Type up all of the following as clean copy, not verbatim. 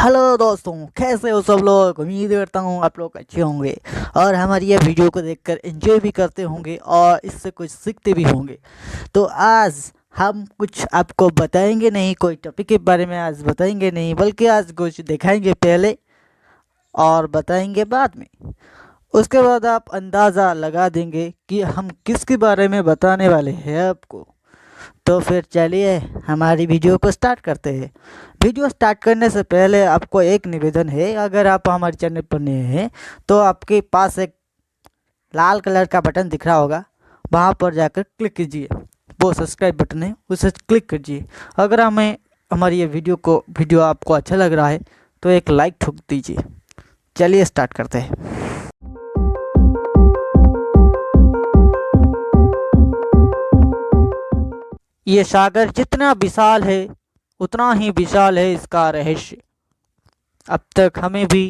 Hello दोस्तों, कैसे हो सब लोग। उम्मीद करता हूँ आप लोग अच्छे होंगे और हमारी ये वीडियो को देखकर एंजॉय भी करते होंगे और इससे कुछ सीखते भी होंगे। तो आज हम कुछ आपको बताएंगे नहीं, कोई टॉपिक के बारे में आज बताएंगे नहीं, बल्कि आज कुछ दिखाएंगे पहले और बताएंगे बाद में। उसके बाद आप अंदाज़ा लगा देंगे कि हम किसके बारे में बताने वाले हैं आपको। तो फिर चलिए हमारी वीडियो को स्टार्ट करते हैं। वीडियो स्टार्ट करने से पहले आपको एक निवेदन है, अगर आप हमारे चैनल पर नए हैं तो आपके पास एक लाल कलर का बटन दिख रहा होगा, वहाँ पर जाकर क्लिक कीजिए। वो सब्सक्राइब बटन है, उसे क्लिक कीजिए। अगर हमारी ये वीडियो आपको अच्छा लग रहा है तो एक लाइक ठोक दीजिए। चलिए स्टार्ट करते हैं। ये सागर जितना विशाल है उतना ही विशाल है इसका रहस्य। अब तक हमें भी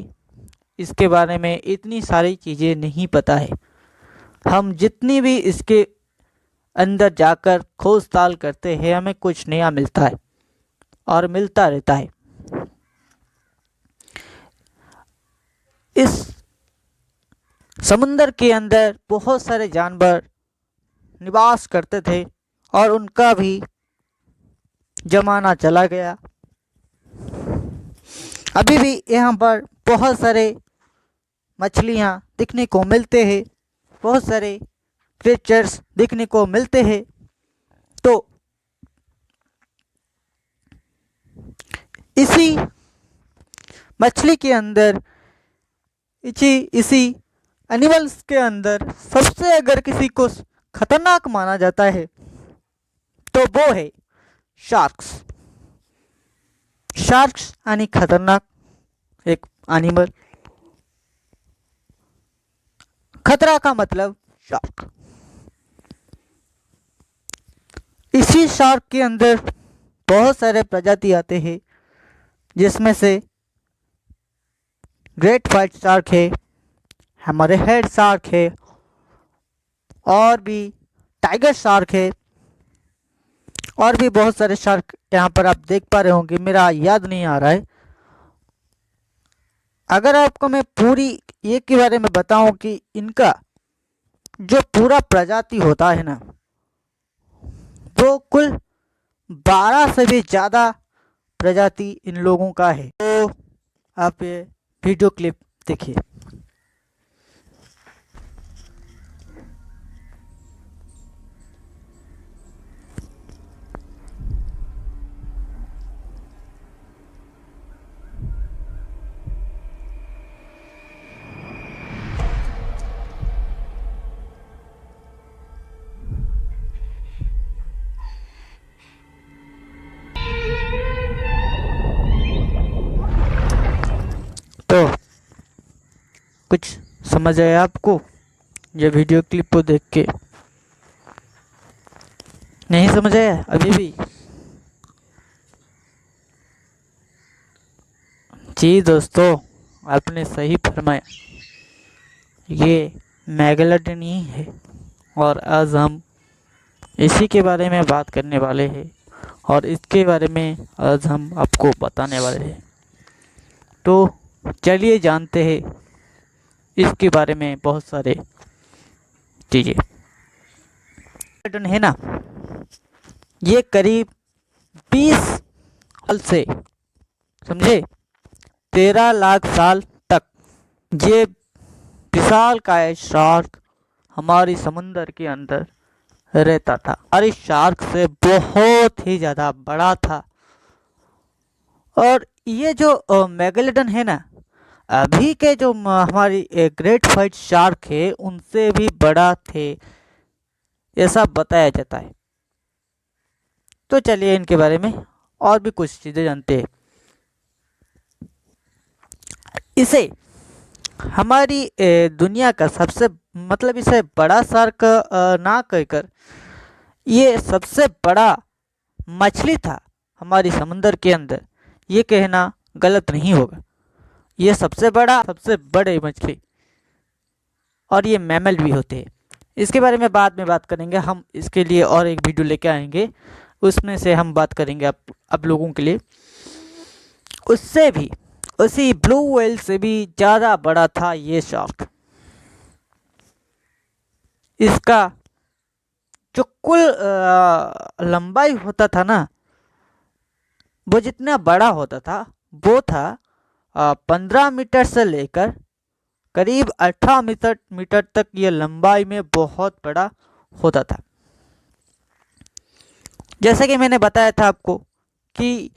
इसके बारे में इतनी सारी चीज़ें नहीं पता है। हम जितनी भी इसके अंदर जाकर खोजताल करते हैं हमें कुछ नया मिलता है और मिलता रहता है। इस समुंदर के अंदर बहुत सारे जानवर निवास करते थे और उनका भी जमाना चला गया। अभी भी यहाँ पर बहुत सारे मछलियाँ दिखने को मिलते हैं, बहुत सारे क्रिएचर्स दिखने को मिलते हैं। तो इसी मछली के अंदर, इसी एनिमल्स के अंदर सबसे अगर किसी को खतरनाक माना जाता है तो वो है शार्क्स। शार्क्स यानी खतरनाक एक एनिमल। खतरा का मतलब शार्क। इसी शार्क के अंदर बहुत सारे प्रजाति आते हैं, जिसमें से ग्रेट व्हाइट शार्क है, हमारे हेड शार्क है, और भी टाइगर शार्क है, और भी बहुत सारे शार्क यहाँ पर आप देख पा रहे होंगे। मेरा याद नहीं आ रहा है। अगर आपको मैं पूरी ये के बारे में बताऊं कि इनका जो पूरा प्रजाति होता है ना, वो कुल 12 से भी ज़्यादा प्रजाति इन लोगों का है। तो आप ये वीडियो क्लिप देखिए। तो कुछ समझ आया आपको ये वीडियो क्लिप को देख के? नहीं समझ आया अभी भी? जी दोस्तों, आपने सही फरमाया, ये मेगालोडन ही है और आज हम इसी के बारे में बात करने वाले हैं और इसके बारे में आज हम आपको बताने वाले हैं। तो चलिए जानते हैं इसके बारे में बहुत सारे चीज़ें। मेगालोडन है ना, ये करीब 20 साल से, समझे, 13 लाख साल तक ये विशाल काय शार्क हमारी समुंदर के अंदर रहता था और इस शार्क से बहुत ही ज़्यादा बड़ा था। और ये जो मेगालोडन है ना, अभी के जो हमारी ग्रेट व्हाइट शार्क है उनसे भी बड़ा थे, ऐसा बताया जाता है। तो चलिए इनके बारे में और भी कुछ चीज़ें जानते हैं। इसे हमारी दुनिया का सबसे, मतलब इसे बड़ा शार्क ना कहकर ये सबसे बड़ा मछली था हमारी समुंदर के अंदर, ये कहना गलत नहीं होगा। ये सबसे बड़े मछली, और ये मैमल भी होते हैं। इसके बारे में बाद में बात करेंगे हम, इसके लिए और एक वीडियो लेके आएंगे, उसमें से हम बात करेंगे आप लोगों के लिए। उसी ब्लू व्हेल से भी ज़्यादा बड़ा था ये शार्क। इसका जो कुल लंबाई होता था ना, वो जितना बड़ा होता था वो था 15 मीटर से लेकर करीब 18 मीटर तक। ये लंबाई में बहुत बड़ा होता था। जैसे कि मैंने बताया था आपको कि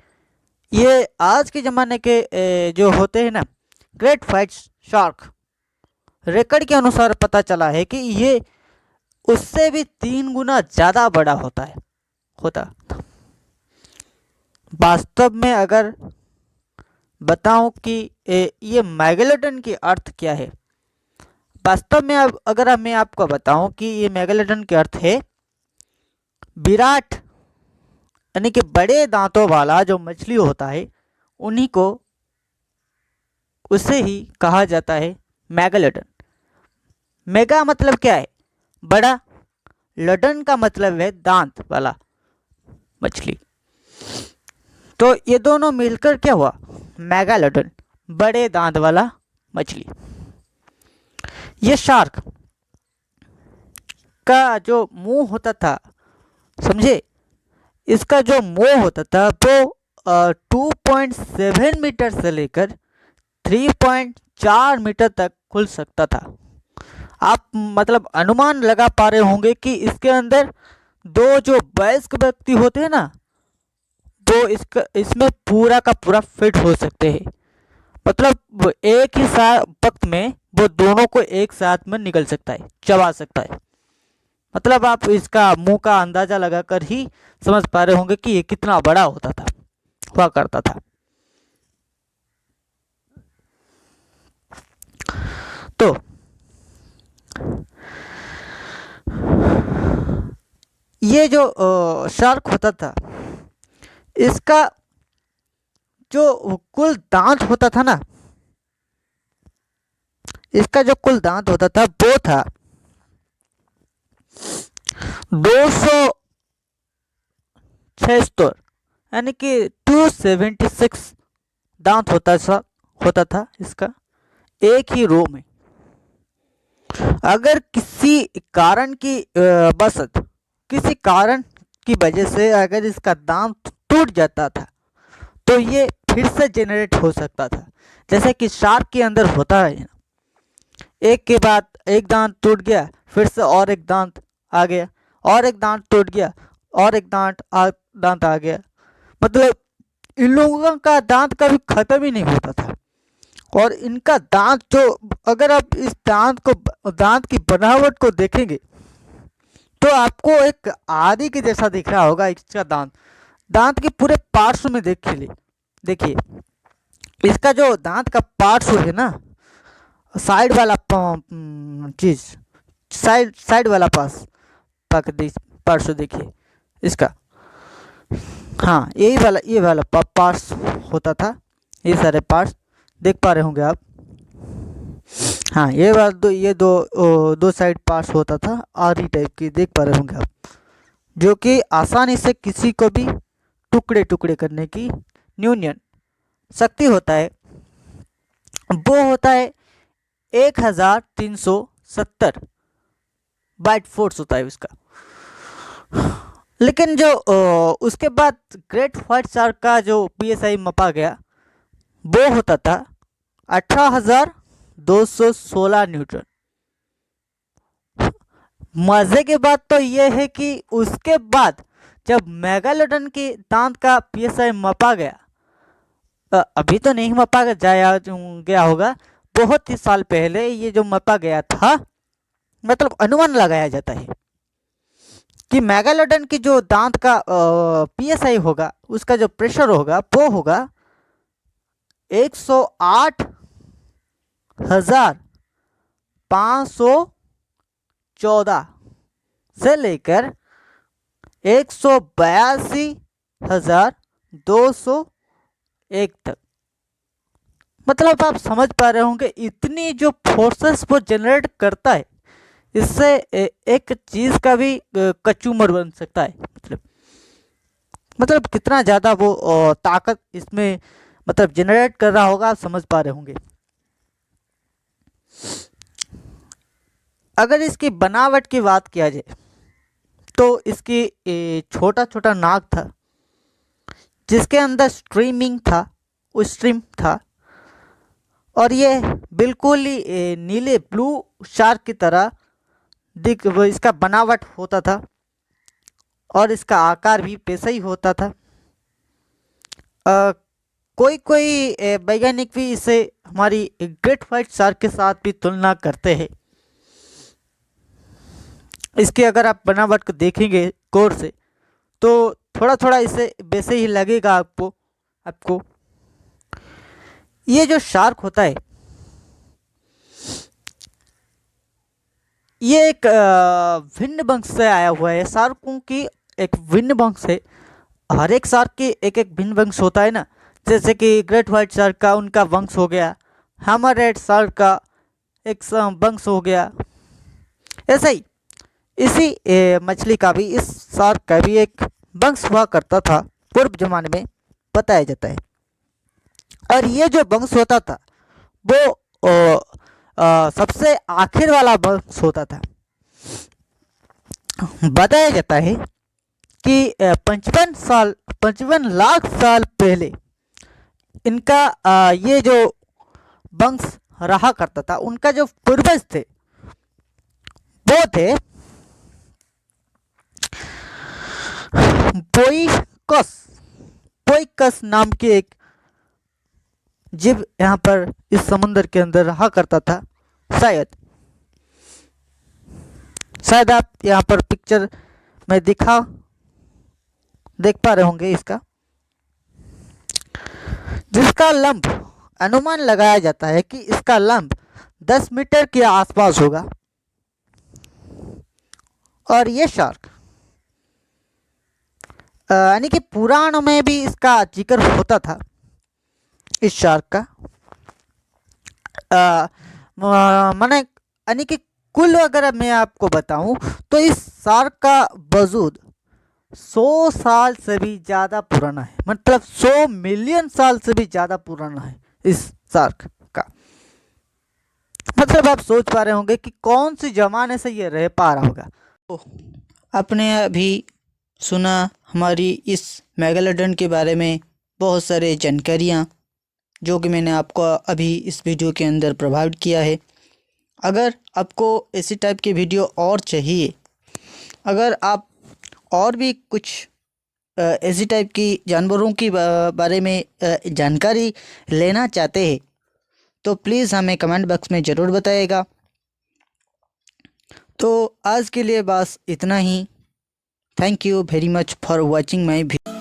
ये आज के ज़माने के जो होते हैं ना ग्रेट व्हाइट शार्क, रिकॉर्ड के अनुसार पता चला है कि ये उससे भी 3 गुना ज़्यादा बड़ा होता। वास्तव में अगर बताऊं कि ये मेगालोडन की अर्थ क्या है, वास्तव में अब अगर मैं आपको बताऊं कि ये मेगालोडन के अर्थ है विराट, यानी कि बड़े दांतों वाला जो मछली होता है उन्हीं को उसे ही कहा जाता है मेगालोडन। मेगा मतलब क्या है? बड़ा। लोडन का मतलब है दांत वाला मछली। तो ये दोनों मिलकर क्या हुआ? मेगालोडन, बड़े दांत वाला मछली। ये शार्क का जो मुंह होता था, समझे, इसका जो मुंह होता था वो 2.7 मीटर से लेकर 3.4 मीटर तक खुल सकता था। आप मतलब अनुमान लगा पा रहे होंगे कि इसके अंदर दो जो वयस्क व्यक्ति होते हैं ना, वो इसमें पूरा का पूरा फिट हो सकते हैं। मतलब एक ही वक्त में वो दोनों को एक साथ में निकल सकता है, चबा सकता है। मतलब आप इसका मुंह का अंदाजा लगाकर ही समझ पा रहे होंगे कि ये कितना बड़ा हुआ करता था। तो ये जो शार्क होता था, इसका जो कुल दांत होता था ना, इसका जो कुल दांत होता था वो था 276, यानी कि 276 दांत होता था इसका एक ही रो में। अगर किसी कारण की बशत, किसी कारण की वजह से अगर इसका दांत टूट जाता था तो ये फिर से जनरेट हो सकता था। जैसे कि शार्क के अंदर होता है ना, एक के बाद एक दांत टूट गया, फिर से और एक दांत आ गया, और एक दांत टूट गया, और एक दांत आ गया। मतलब इन लोगों का दांत कभी खत्म ही नहीं होता था। और इनका दांत जो, अगर आप इस दांत की बनावट को देखेंगे तो आपको एक आदि के जैसा दिख रहा होगा इसका दांत के पूरे पार्श्व में देखिए इसका जो दांत का पार्श्व है ना, साइड वाला चीज, साइड वाला पार्श्व देखिए इसका। हाँ, ये वाला पार्ट्स होता था। ये सारे पार्ट्स देख पा रहे होंगे आप। हाँ, ये दो साइड पार्ट्स होता था, आरी टाइप की, देख पा रहे होंगे आप, जो कि आसानी से किसी को भी टुकड़े टुकड़े करने की न्यूनतम शक्ति होता है। वो होता है 1370 बाइट फोर्स होता है उसका। लेकिन जो उसके बाद ग्रेट व्हाइट शार्क का जो पीएसआई मापा गया वो होता था 18,216 न्यूटन। मजे की बात तो ये है कि उसके बाद जब मेगालोडन के दांत का पीएसआई मापा गया, अभी तो नहीं मापा गया होगा, बहुत ही साल पहले ये जो मापा गया था, मतलब अनुमान लगाया जाता है कि मेगालोडन की जो दांत का पीएसआई होगा, उसका जो प्रेशर होगा वो होगा 108,514 से लेकर 182,201 तक। मतलब आप समझ पा रहे होंगे इतनी जो फोर्सेस वो जनरेट करता है, इससे एक चीज का भी कचूमर बन सकता है। मतलब कितना ज़्यादा वो ताकत इसमें मतलब जनरेट कर रहा होगा, आप समझ पा रहे होंगे। अगर इसकी बनावट की बात किया जाए तो इसकी छोटा छोटा नाक था जिसके अंदर स्ट्रीमिंग था, वो स्ट्रीम था, और ये बिल्कुल ही नीले ब्लू शार्क की तरह दिख वो इसका बनावट होता था, और इसका आकार भी वैसा ही होता था। कोई कोई वैज्ञानिक भी इसे हमारी ग्रेट व्हाइट शार्क के साथ भी तुलना करते हैं। इसकी अगर आप बनावट को देखेंगे गौर से तो थोड़ा थोड़ा इसे वैसे ही लगेगा आपको। ये जो शार्क होता है ये एक भिन्न वंश से आया हुआ है। शार्कों की एक भिन्न वंश है। हर एक शार्क की एक एक भिन्न वंश होता है ना, जैसे कि ग्रेट व्हाइट शार्क का उनका वंश हो गया, हैमरहेड शार्क का एक वंश हो गया। ऐसा ही इसी मछली का भी, इस शार्क का भी एक वंश हुआ करता था पूर्व जमाने में, बताया जाता है। और ये जो वंश होता था वो सबसे आखिर वाला वंश होता था। बताया जाता है कि 55 लाख साल पहले इनका ये जो वंश रहा करता था, उनका जो पूर्वज थे वो थे पोइकस। पोइकस नाम के एक जीव यहाँ पर इस समुद्र के अंदर रहा करता था। शायद आप यहाँ पर पिक्चर में देख पा रहे होंगे इसका, जिसका लंब अनुमान लगाया जाता है कि इसका लंब 10 मीटर के आसपास होगा। और ये शार्क यानी कि पुराण में भी इसका जिक्र होता था, इस शार्क का। माने यानी कि कुल अगर मैं आपको बताऊं तो इस शार्क का वजूद 100 साल से भी ज़्यादा पुराना है। मतलब 100 मिलियन साल से भी ज़्यादा पुराना है इस शार्क का। मतलब आप सोच पा रहे होंगे कि कौन सी जमाने से ये रह पा रहा होगा। तो आपने अभी सुना हमारी इस मेगालोडन के बारे में बहुत सारे जानकारियाँ, जो कि मैंने आपको अभी इस वीडियो के अंदर प्रोवाइड किया है। अगर आपको ऐसी टाइप की वीडियो और चाहिए, अगर आप और भी कुछ ऐसी टाइप की जानवरों की बारे में जानकारी लेना चाहते हैं तो प्लीज़ हमें कमेंट बॉक्स में ज़रूर बताइएगा। तो आज के लिए बस इतना ही। Thank you very much for watching my video.